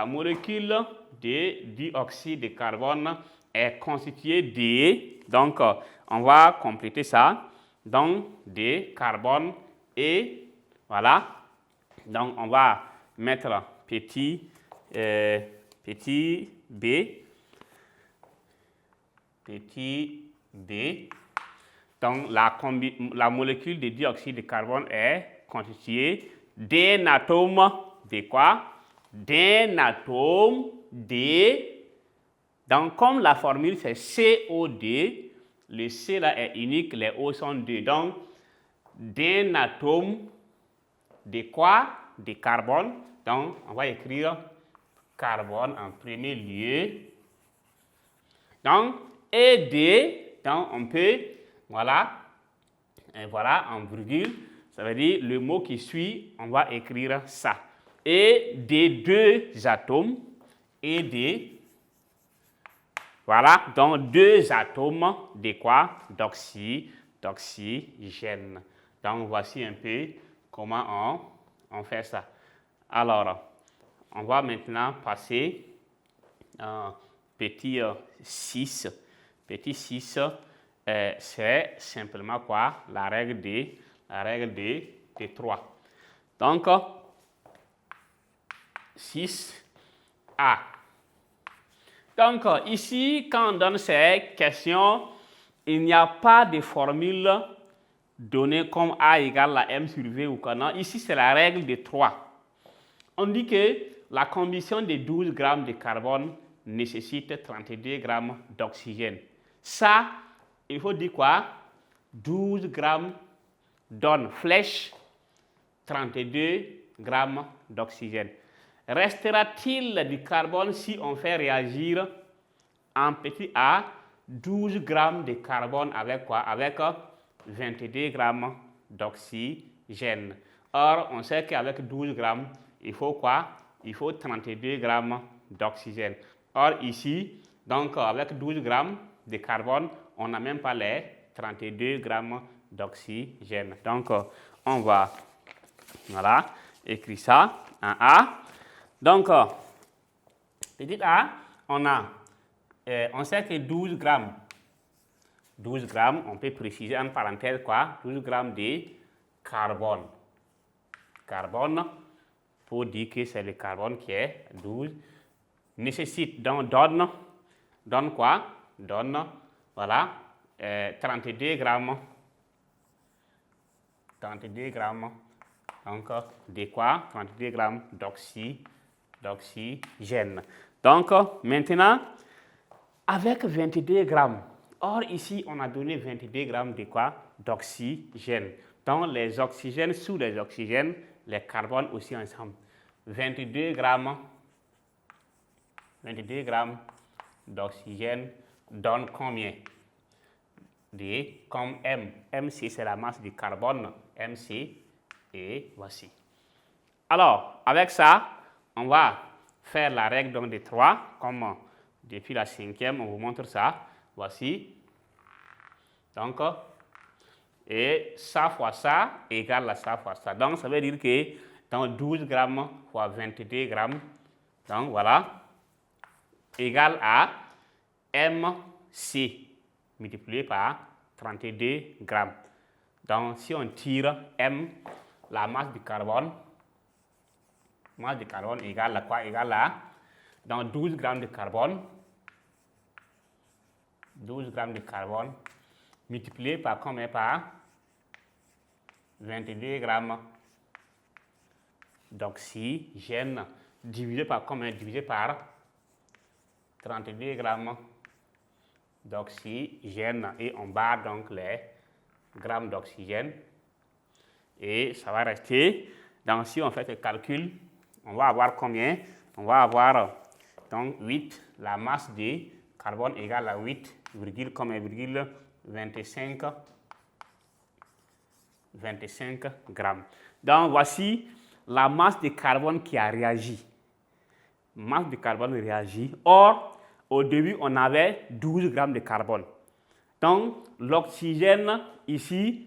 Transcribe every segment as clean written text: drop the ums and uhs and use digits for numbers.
la molécule de dioxyde de carbone est constituée de, donc on va compléter ça, donc de carbone et voilà, donc on va mettre petit b, donc la molécule de dioxyde de carbone est constituée d'un atome de quoi? D'un atome de, donc comme la formule c'est CO2, le C là est unique, les O sont 2, donc d'un atome de quoi? De carbone, donc on va écrire carbone en premier lieu, donc et de, donc on peut, voilà, et voilà en virgule, ça veut dire le mot qui suit, on va écrire ça. Et des deux atomes, et des, voilà, donc deux atomes de quoi? D'oxygène. Donc voici un peu comment on fait ça. Alors, on va maintenant passer à petit 6. Petit 6, c'est simplement quoi? La règle de 3. Donc, 6A. Donc, ici, quand on donne ces questions, il n'y a pas de formule donnée comme A égale à M sur V ou quoi. Non, ici, c'est la règle de 3. On dit que la combustion de 12 grammes de carbone nécessite 32 grammes d'oxygène. Ça, il faut dire quoi? 12 grammes donne flèche 32 grammes d'oxygène. Restera-t-il du carbone si on fait réagir en petit a 12 grammes de carbone avec quoi? Avec 22 grammes d'oxygène. Or, on sait qu'avec 12 grammes, il faut quoi? Il faut 32 grammes d'oxygène. Or, ici, donc avec 12 grammes de carbone, on n'a même pas les 32 grammes d'oxygène. Donc, on va, voilà, écrire ça en A. Donc, petit a, on sait que 12 grammes, on peut préciser en parenthèse quoi? 12 grammes de carbone. Carbone, pour dire que c'est le carbone qui est 12, nécessite, donc donne quoi? Donne, voilà, 32 grammes. 32 grammes, donc de quoi? 32 grammes d'oxygène. Donc, maintenant, avec 22 grammes, or ici, on a donné 22 grammes de quoi? D'oxygène. Donc, les oxygènes sous les oxygènes, les carbones aussi ensemble. 22 grammes d'oxygène donne combien? Comme M. MC, c'est la masse du carbone. MC, et voici. Alors, avec ça, on va faire la règle donc de 3, comme depuis la 5e, on vous montre ça. Voici. Donc, et ça fois ça égale à ça fois ça. Donc, ça veut dire que dans 12 grammes fois 22 grammes, donc voilà, égale à MC multiplié par 32 grammes. Donc, si on tire M, la masse du carbone égale à quoi? Égale à, dans 12 grammes de carbone, 12 grammes de carbone multiplié par combien? Par 22 grammes d'oxygène divisé par combien? Divisé par 32 grammes d'oxygène. Et on barre donc les grammes d'oxygène. Et ça va rester. Donc, si on fait le calcul, on va avoir combien? On va avoir donc 8, la masse de carbone égale à 8, virgule 25 grammes. Donc, voici la masse de carbone qui a réagi. Masse de carbone réagit. Or, au début, on avait 12 grammes de carbone. Donc, l'oxygène, ici,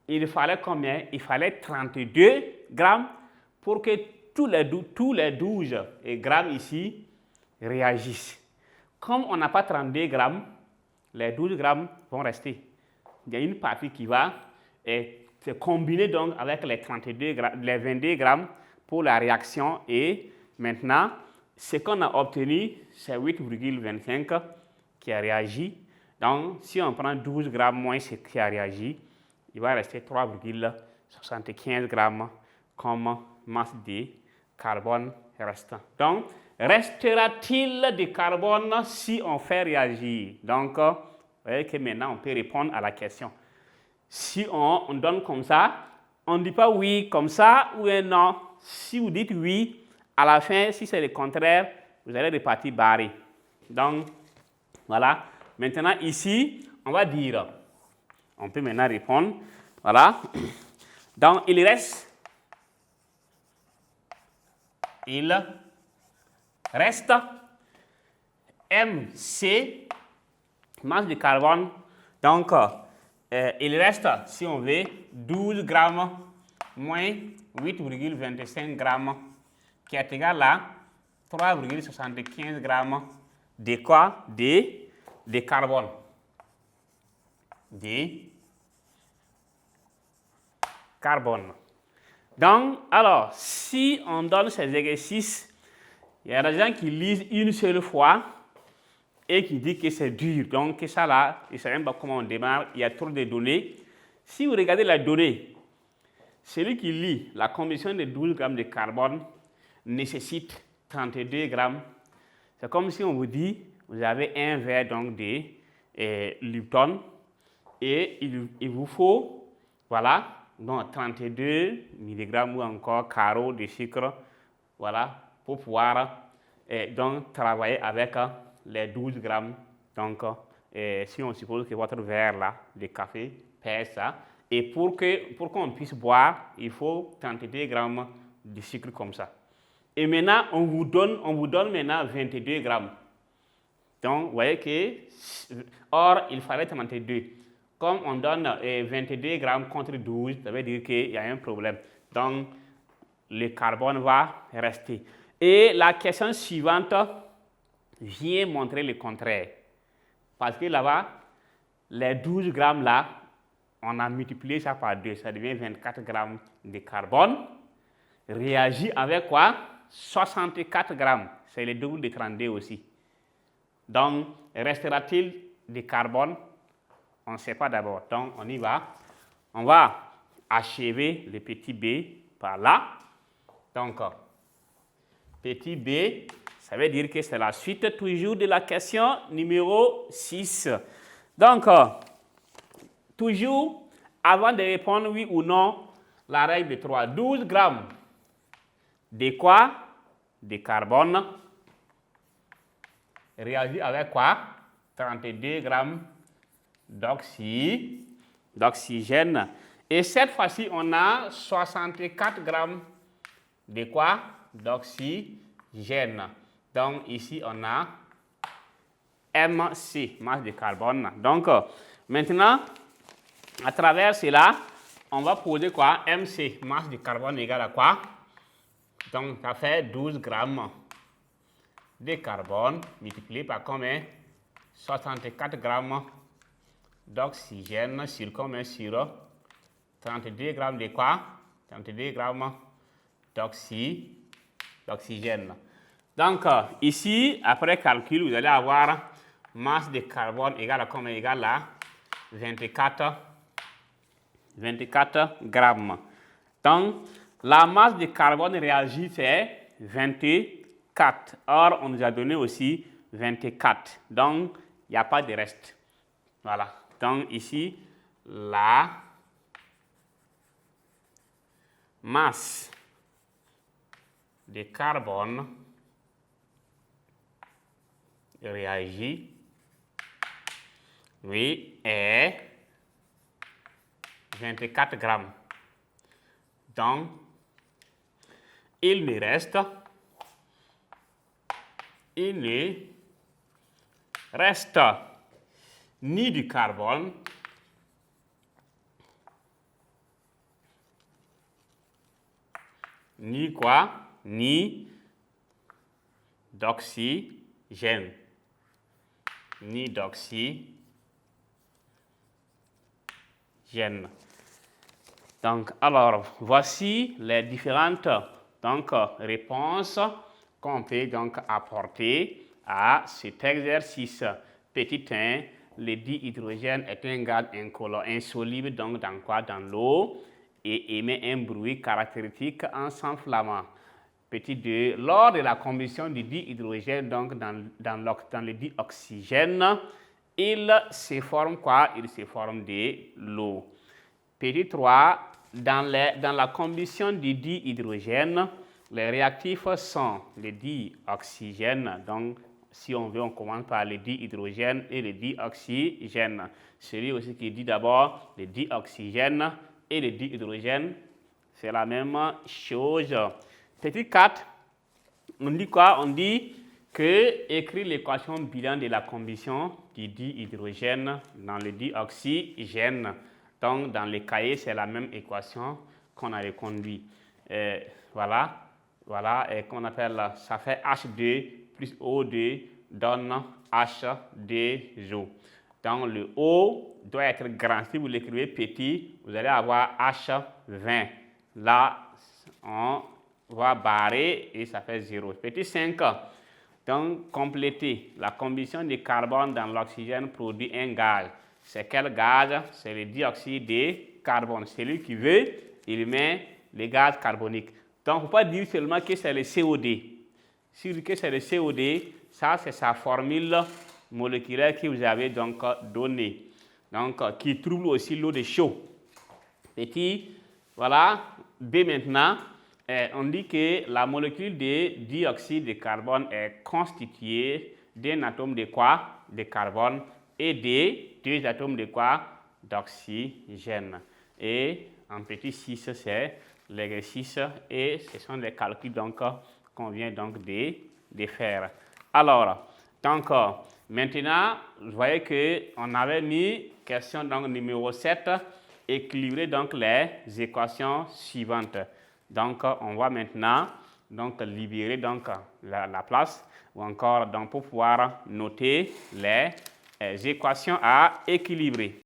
il fallait combien? Il fallait 32 grammes pour que tous les 12 grammes ici réagissent. Comme on n'a pas 32 grammes, les 12 grammes vont rester. Il y a une partie qui va se combiner donc avec les 32 grammes, les 22 grammes pour la réaction. Et maintenant, ce qu'on a obtenu, c'est 8,25 qui a réagi. Donc, si on prend 12 grammes moins ce qui a réagi, il va rester 3,75 grammes comme masse de carbone restant. Donc, restera-t-il du carbone si on fait réagir? Donc, vous voyez que maintenant, on peut répondre à la question. Si on donne comme ça, on ne dit pas oui comme ça ou un non. Si vous dites oui, à la fin, si c'est le contraire, vous allez repartir barré. Donc, voilà. Maintenant, ici, on va dire, on peut maintenant répondre. Voilà. Donc, il reste MC, masse de carbone. Donc, il reste, si on veut, 12 grammes moins 8,25 grammes, qui est égal à 3,75 grammes de quoi? De carbone. De carbone. Donc, alors, si on donne ces exercices, il y a des gens qui lisent une seule fois et qui disent que c'est dur. Donc, ça là, ils ne savent même pas comment on démarre, il y a trop de données. Si vous regardez la donnée, celui qui lit la combinaison de 12 grammes de carbone nécessite 32 grammes. C'est comme si on vous dit, vous avez un verre donc de Lipton et il vous faut, voilà, donc 32 mg ou encore carreau de sucre, voilà, pour pouvoir donc travailler avec les 12 grammes. Donc, si on suppose que votre verre là de café pèse ça, et pour qu'on puisse boire, il faut 32 grammes de sucre comme ça. Et maintenant, on vous donne maintenant 22 grammes. Donc, vous voyez que, or, il fallait 32. Comme on donne 22 grammes contre 12, ça veut dire qu'il y a un problème. Donc, le carbone va rester. Et la question suivante vient montrer le contraire. Parce que là-bas, les 12 grammes là, on a multiplié ça par 2, ça devient 24 grammes de carbone. Réagit avec quoi? 64 grammes. C'est le double de 32 aussi. Donc, restera-t-il du carbone? On ne sait pas d'abord. Donc, on y va. On va achever le petit b par là. Donc, petit b, ça veut dire que c'est la suite toujours de la question numéro 6. Donc, toujours, avant de répondre oui ou non, la règle de 3. 12 grammes de quoi? De carbone. Réagit avec quoi? 32 grammes d'oxygène. Et cette fois-ci, on a 64 grammes de quoi? D'oxygène. Donc, ici, on a MC, masse de carbone. Donc, maintenant, à travers cela, on va poser quoi? MC, masse de carbone égale à quoi? Donc, ça fait 12 grammes de carbone multiplié par combien? 64 grammes d'oxygène sur combien? Sur 32 grammes de quoi? 32 grammes d'oxygène. Donc, ici, après calcul, vous allez avoir masse de carbone égale à combien? Égale à 24 grammes. Donc, la masse de carbone réagit, c'est 24. Or, on nous a donné aussi 24. Donc, il n'y a pas de reste. Voilà. Donc, ici, la masse de carbone réagit, oui, est 24 grammes. Donc, il ne reste ni du carbone ni quoi? ni d'oxygène. Ni d'oxygène. Donc, alors, voici les différentes réponses qu'on peut donc apporter à cet exercice. Petit 1, le dihydrogène est un gaz incolore, insoluble donc dans quoi? Dans l'eau, et émet un bruit caractéristique en s'enflammant. Petit 2, lors de la combustion du dihydrogène, donc dans le dioxygène, il se forme quoi? Il se forme de l'eau. Petit 3, dans la combustion du dihydrogène, les réactifs sont le dioxygène. Donc, si on veut, on commence par le dihydrogène et le dioxygène. Celui aussi qui dit d'abord le dioxygène et le dihydrogène, c'est la même chose. Petit 4, on dit quoi? On dit que écrire l'équation bilan de la combustion du dihydrogène dans le dioxygène. Donc, dans les cahiers, c'est la même équation qu'on a reconduit. Voilà, et qu'on appelle, ça fait H2 plus O2 donne H2O. Donc, le O doit être grand. Si vous l'écrivez petit, vous allez avoir H20. Là, on va barrer et ça fait 0. Petit 5. Donc, compléter. La combustion de carbone dans l'oxygène produit un gaz. C'est quel gaz? C'est le dioxyde de carbone. Celui qui veut, il met le gaz carbonique. Donc, il ne faut pas dire seulement que c'est le CO2. Si vous dites que c'est le CO2, ça, c'est sa formule moléculaire que vous avez donc donnée. Donc, qui trouble aussi l'eau de chaud. Petit, voilà. B maintenant, on dit que la molécule de dioxyde de carbone est constituée d'un atome de quoi? De carbone et de 2 atomes de quoi? D'oxygène. Et en petit 6, c'est l'exercice et ce sont les calculs qu'on vient donc de faire. Alors, donc, maintenant, vous voyez qu'on avait mis question donc numéro 7, équilibrer donc les équations suivantes. Donc, on va maintenant donc libérer donc la place ou encore donc pour pouvoir noter les équations à équilibrer.